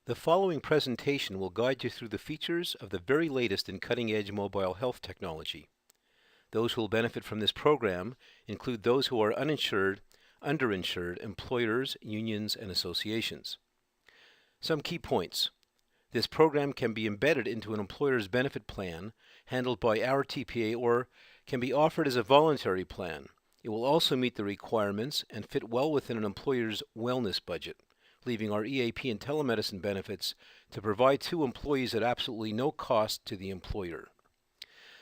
The following presentation will guide you through the features of the very latest in cutting-edge mobile health technology. Those who will benefit from this program include those who are uninsured, underinsured, employers, unions, and associations. Some key points. This program can be embedded into an employer's benefit plan handled by our TPA or can be offered as a voluntary plan. It will also meet the requirements and fit well within an employer's wellness budget, leaving our EAP and telemedicine benefits to provide to employees at absolutely no cost to the employer.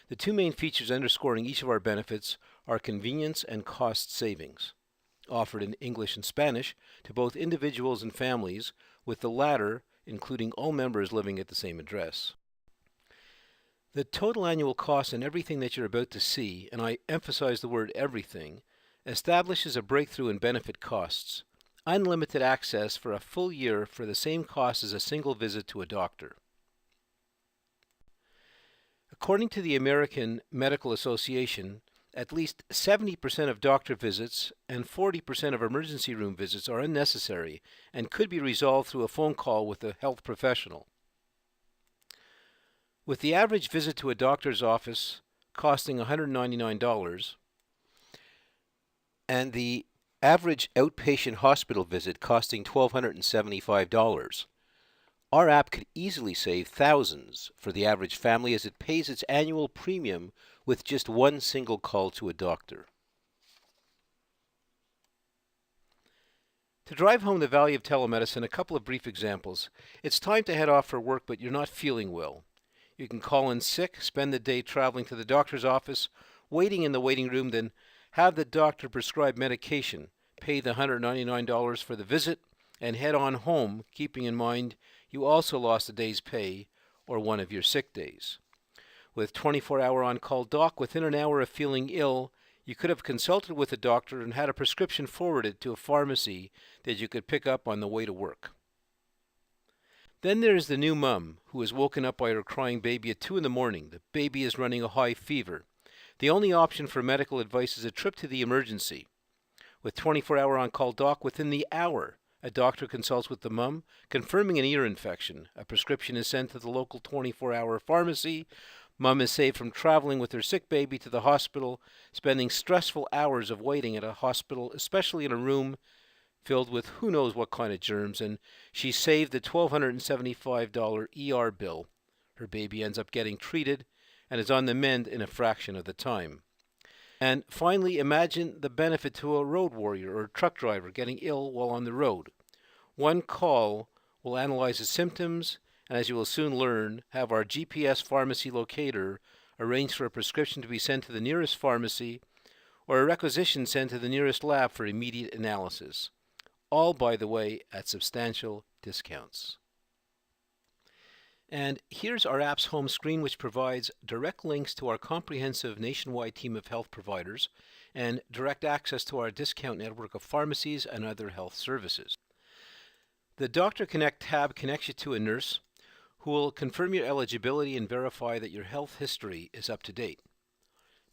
The two main features underscoring each of our benefits are convenience and cost savings, offered in English and Spanish to both individuals and families, with the latter including all members living at the same address. The total annual cost in everything that you're about to see, and I emphasize the word everything, establishes a breakthrough in benefit costs. Unlimited access for a full year for the same cost as a single visit to a doctor. According to the American Medical Association, at least 70% of doctor visits and 40% of emergency room visits are unnecessary and could be resolved through a phone call with a health professional. With the average visit to a doctor's office costing $199 and the average outpatient hospital visit costing $1,275, our app could easily save thousands for the average family as it pays its annual premium with just one single call to a doctor. To drive home the value of telemedicine, a couple of brief examples. It's time to head off for work, but you're not feeling well. You can call in sick, spend the day traveling to the doctor's office, waiting in the waiting room, then have the doctor prescribe medication, pay the $199 for the visit, and head on home, keeping in mind you also lost a day's pay or one of your sick days. With 24-hour on-call doc, within an hour of feeling ill, you could have consulted with a doctor and had a prescription forwarded to a pharmacy that you could pick up on the way to work. Then there is the new mom who is woken up by her crying baby at 2 in the morning. The baby is running a high fever. The only option for medical advice is a trip to the emergency. With 24-hour on-call doc, within the hour, a doctor consults with the mom, confirming an ear infection. A prescription is sent to the local 24-hour pharmacy. Mom is saved from traveling with her sick baby to the hospital, spending stressful hours of waiting at a hospital, especially in a room filled with who knows what kind of germs, and she saved the $1,275 ER bill. Her baby ends up getting treated and is on the mend in a fraction of the time. And finally, imagine the benefit to a road warrior or truck driver getting ill while on the road. One call will analyze his symptoms, and as you will soon learn, have our GPS pharmacy locator arrange for a prescription to be sent to the nearest pharmacy or a requisition sent to the nearest lab for immediate analysis. All, by the way, at substantial discounts. And here's our app's home screen, which provides direct links to our comprehensive nationwide team of health providers and direct access to our discount network of pharmacies and other health services. The Doctor Connect tab connects you to a nurse who will confirm your eligibility and verify that your health history is up to date.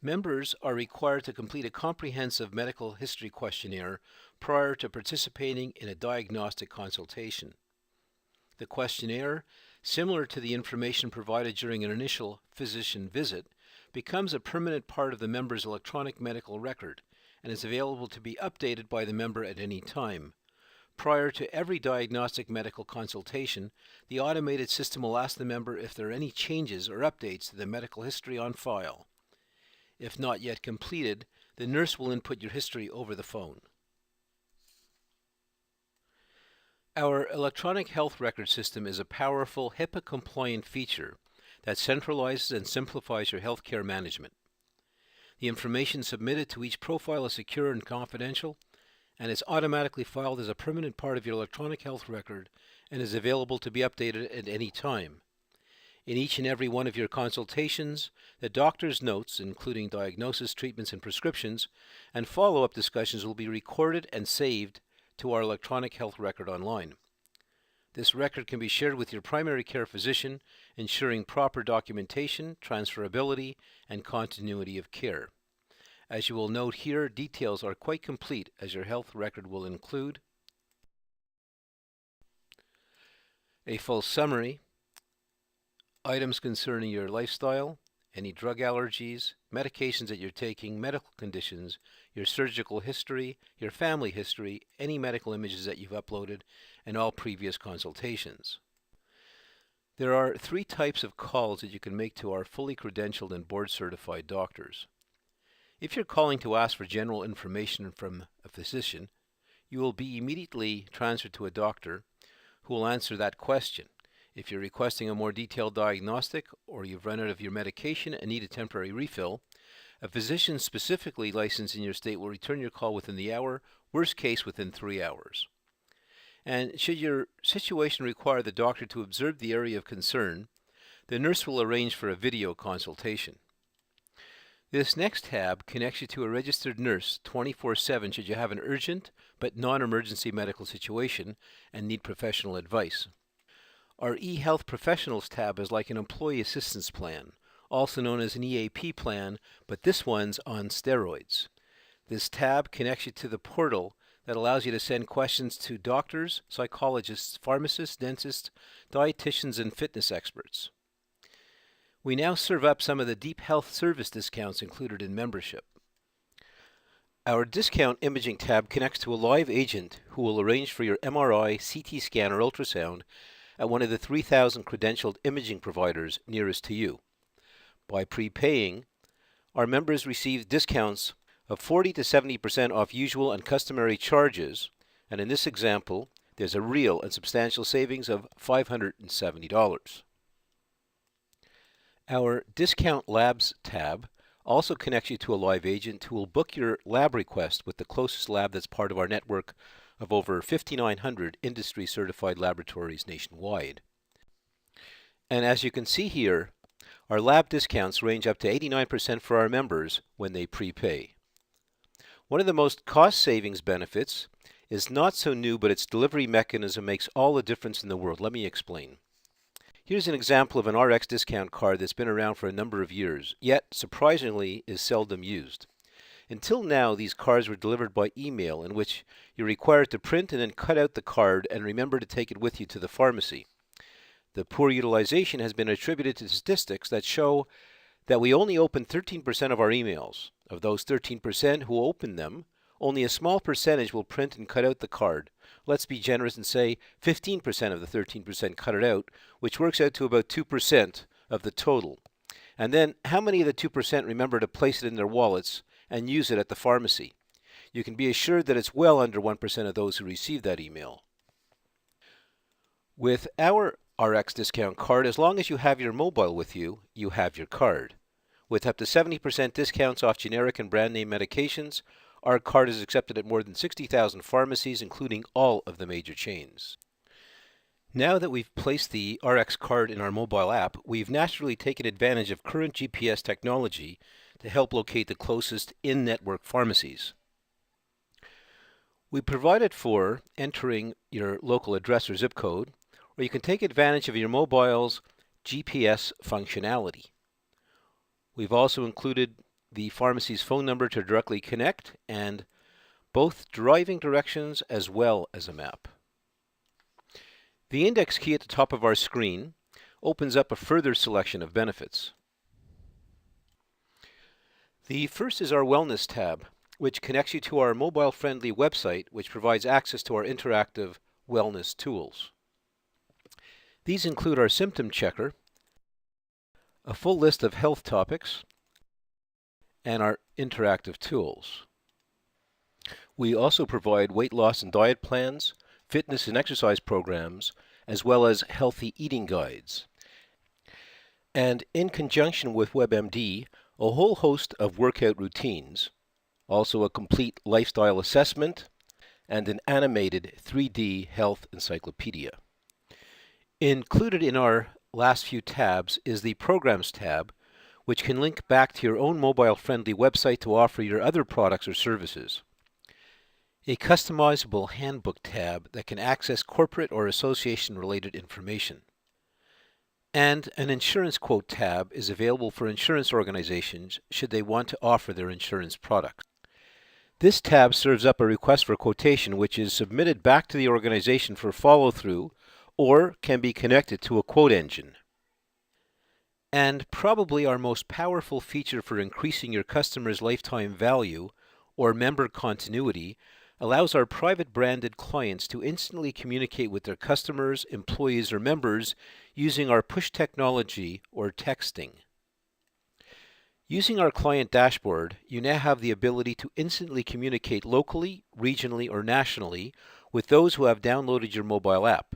Members are required to complete a comprehensive medical history questionnaire prior to participating in a diagnostic consultation. The questionnaire, similar to the information provided during an initial physician visit, becomes a permanent part of the member's electronic medical record and is available to be updated by the member at any time. Prior to every diagnostic medical consultation, the automated system will ask the member if there are any changes or updates to the medical history on file. If not yet completed, the nurse will input your history over the phone. Our electronic health record system is a powerful HIPAA-compliant feature that centralizes and simplifies your healthcare management. The information submitted to each profile is secure and confidential, and is automatically filed as a permanent part of your electronic health record and is available to be updated at any time. In each and every one of your consultations, the doctor's notes, including diagnosis, treatments, and prescriptions, and follow-up discussions will be recorded and saved to our electronic health record online. This record can be shared with your primary care physician, ensuring proper documentation, transferability, and continuity of care. As you will note here, details are quite complete, as your health record will include a full summary, items concerning your lifestyle, any drug allergies, medications that you're taking, medical conditions, your surgical history, your family history, any medical images that you've uploaded, and all previous consultations. There are 3 types of calls that you can make to our fully credentialed and board-certified doctors. If you're calling to ask for general information from a physician, you will be immediately transferred to a doctor who will answer that question. If you're requesting a more detailed diagnostic or you've run out of your medication and need a temporary refill, a physician specifically licensed in your state will return your call within the hour, worst case within 3 hours. And should your situation require the doctor to observe the area of concern, the nurse will arrange for a video consultation. This next tab connects you to a registered nurse 24/7 should you have an urgent but non-emergency medical situation and need professional advice. Our eHealth Professionals tab is like an employee assistance plan, also known as an EAP plan, but this one's on steroids. This tab connects you to the portal that allows you to send questions to doctors, psychologists, pharmacists, dentists, dietitians, and fitness experts. We now serve up some of the deep health service discounts included in membership. Our discount imaging tab connects to a live agent who will arrange for your MRI, CT scan, or ultrasound at one of the 3,000 credentialed imaging providers nearest to you. By prepaying, our members receive discounts of 40 to 70% off usual and customary charges, and in this example, there's a real and substantial savings of $570. Our Discount Labs tab also connects you to a live agent who will book your lab request with the closest lab that's part of our network of over 5,900 industry-certified laboratories nationwide. And as you can see here, our lab discounts range up to 89% for our members when they prepay. One of the most cost savings benefits is not so new, but its delivery mechanism makes all the difference in the world. Let me explain. Here's an example of an RX discount card that's been around for a number of years, yet surprisingly is seldom used. Until now, these cards were delivered by email, in which you're required to print and then cut out the card and remember to take it with you to the pharmacy. The poor utilization has been attributed to statistics that show that we only open 13% of our emails. Of those 13% who open them, only a small percentage will print and cut out the card. Let's be generous and say 15% of the 13% cut it out, which works out to about 2% of the total. And then how many of the 2% remember to place it in their wallets and use it at the pharmacy? You can be assured that it's well under 1% of those who receive that email. With our RX discount card, as long as you have your mobile with you, you have your card. With up to 70% discounts off generic and brand name medications, our card is accepted at more than 60,000 pharmacies, including all of the major chains. Now that we've placed the RX card in our mobile app, we've naturally taken advantage of current GPS technology to help locate the closest in-network pharmacies. We provided for entering your local address or zip code, or you can take advantage of your mobile's GPS functionality. We've also included the pharmacy's phone number to directly connect, and both driving directions as well as a map. The index key at the top of our screen opens up a further selection of benefits. The first is our Wellness tab, which connects you to our mobile-friendly website, which provides access to our interactive wellness tools. These include our symptom checker, a full list of health topics, and our interactive tools. We also provide weight loss and diet plans, fitness and exercise programs, as well as healthy eating guides. And in conjunction with WebMD, a whole host of workout routines, also a complete lifestyle assessment, and an animated 3D health encyclopedia. Included in our last few tabs is the Programs tab, which can link back to your own mobile-friendly website to offer your other products or services. A customizable handbook tab that can access corporate or association-related information. And an insurance quote tab is available for insurance organizations should they want to offer their insurance products. This tab serves up a request for quotation which is submitted back to the organization for follow-through or can be connected to a quote engine. And probably our most powerful feature for increasing your customer's lifetime value, or member continuity, allows our private branded clients to instantly communicate with their customers, employees, or members using our push technology or texting. Using our client dashboard, you now have the ability to instantly communicate locally, regionally, or nationally with those who have downloaded your mobile app.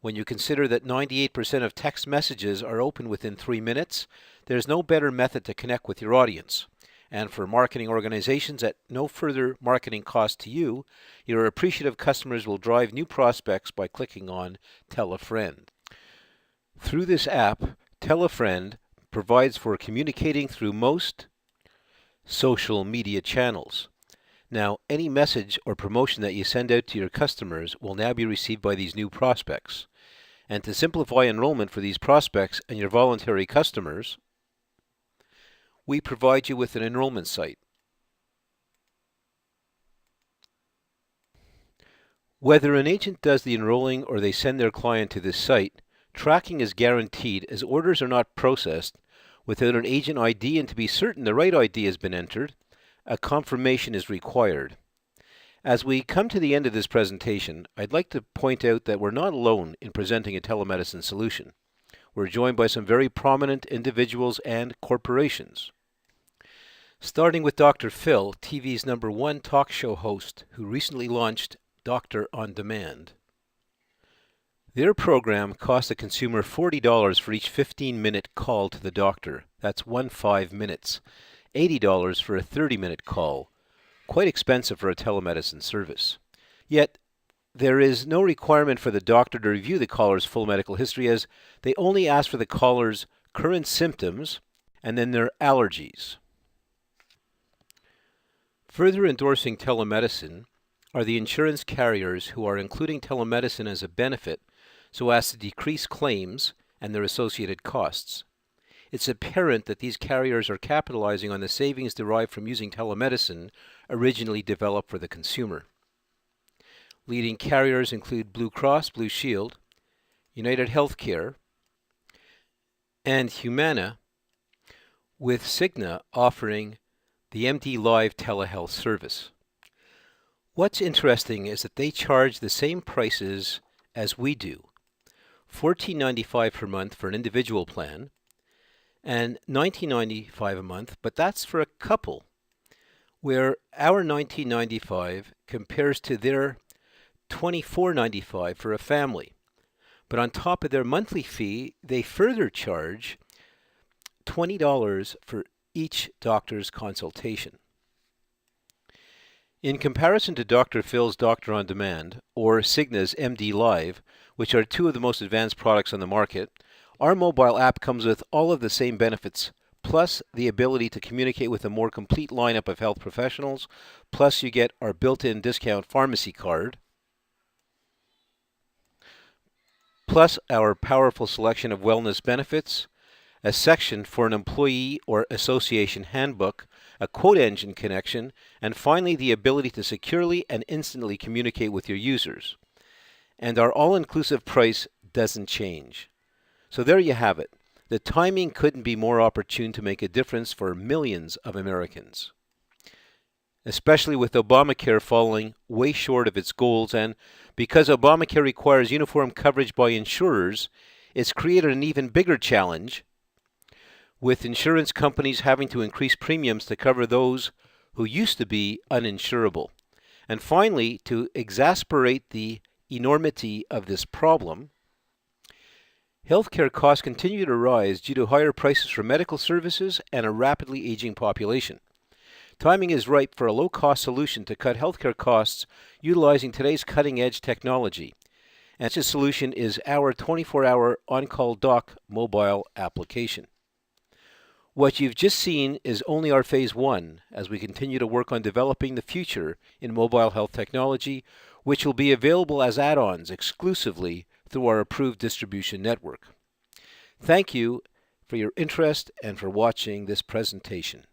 When you consider that 98% of text messages are opened within 3 minutes, there's no better method to connect with your audience. And for marketing organizations at no further marketing cost to you, your appreciative customers will drive new prospects by clicking on Tell a Friend. Through this app, Tell a Friend provides for communicating through most social media channels. Now, any message or promotion that you send out to your customers will now be received by these new prospects. And to simplify enrollment for these prospects and your voluntary customers, we provide you with an enrollment site. Whether an agent does the enrolling or they send their client to this site, tracking is guaranteed as orders are not processed without an agent ID, and to be certain the right ID has been entered, a confirmation is required. As we come to the end of this presentation, I'd like to point out that we're not alone in presenting a telemedicine solution. We're joined by some very prominent individuals and corporations. Starting with Dr. Phil, TV's #1 talk show host, who recently launched Doctor on Demand. Their program costs a consumer $40 for each 15-minute call to the doctor. That's 15 minutes. $80 for a 30-minute call. Quite expensive for a telemedicine service. Yet, there is no requirement for the doctor to review the caller's full medical history, as they only ask for the caller's current symptoms and then their allergies. Further endorsing telemedicine are the insurance carriers, who are including telemedicine as a benefit so as to decrease claims and their associated costs. It's apparent that these carriers are capitalizing on the savings derived from using telemedicine, originally developed for the consumer. Leading carriers include Blue Cross Blue Shield, United Healthcare, and Humana, with Cigna offering the MD Live telehealth service. What's interesting is that they charge the same prices as we do, $14.95 per month for an individual plan and $19.95 a month, but that's for a couple, where our $19.95 compares to their $24.95 for a family. But on top of their monthly fee, they further charge $20 for each doctor's consultation. In comparison to Dr. Phil's Doctor on Demand or Cigna's MD Live, which are two of the most advanced products on the market, our mobile app comes with all of the same benefits, plus the ability to communicate with a more complete lineup of health professionals, plus you get our built-in discount pharmacy card, plus our powerful selection of wellness benefits, a section for an employee or association handbook, a quote engine connection, and finally the ability to securely and instantly communicate with your users. And our all-inclusive price doesn't change. So there you have it. The timing couldn't be more opportune to make a difference for millions of Americans. Especially with Obamacare falling way short of its goals, and because Obamacare requires uniform coverage by insurers, it's created an even bigger challenge, with insurance companies having to increase premiums to cover those who used to be uninsurable. And finally, to exacerbate the enormity of this problem, healthcare costs continue to rise due to higher prices for medical services and a rapidly aging population. Timing is ripe for a low-cost solution to cut healthcare costs utilizing today's cutting-edge technology. And such a solution is our 24-hour on-call doc mobile application. What you've just seen is only our phase 1 as we continue to work on developing the future in mobile health technology, which will be available as add-ons exclusively through our approved distribution network. Thank you for your interest and for watching this presentation.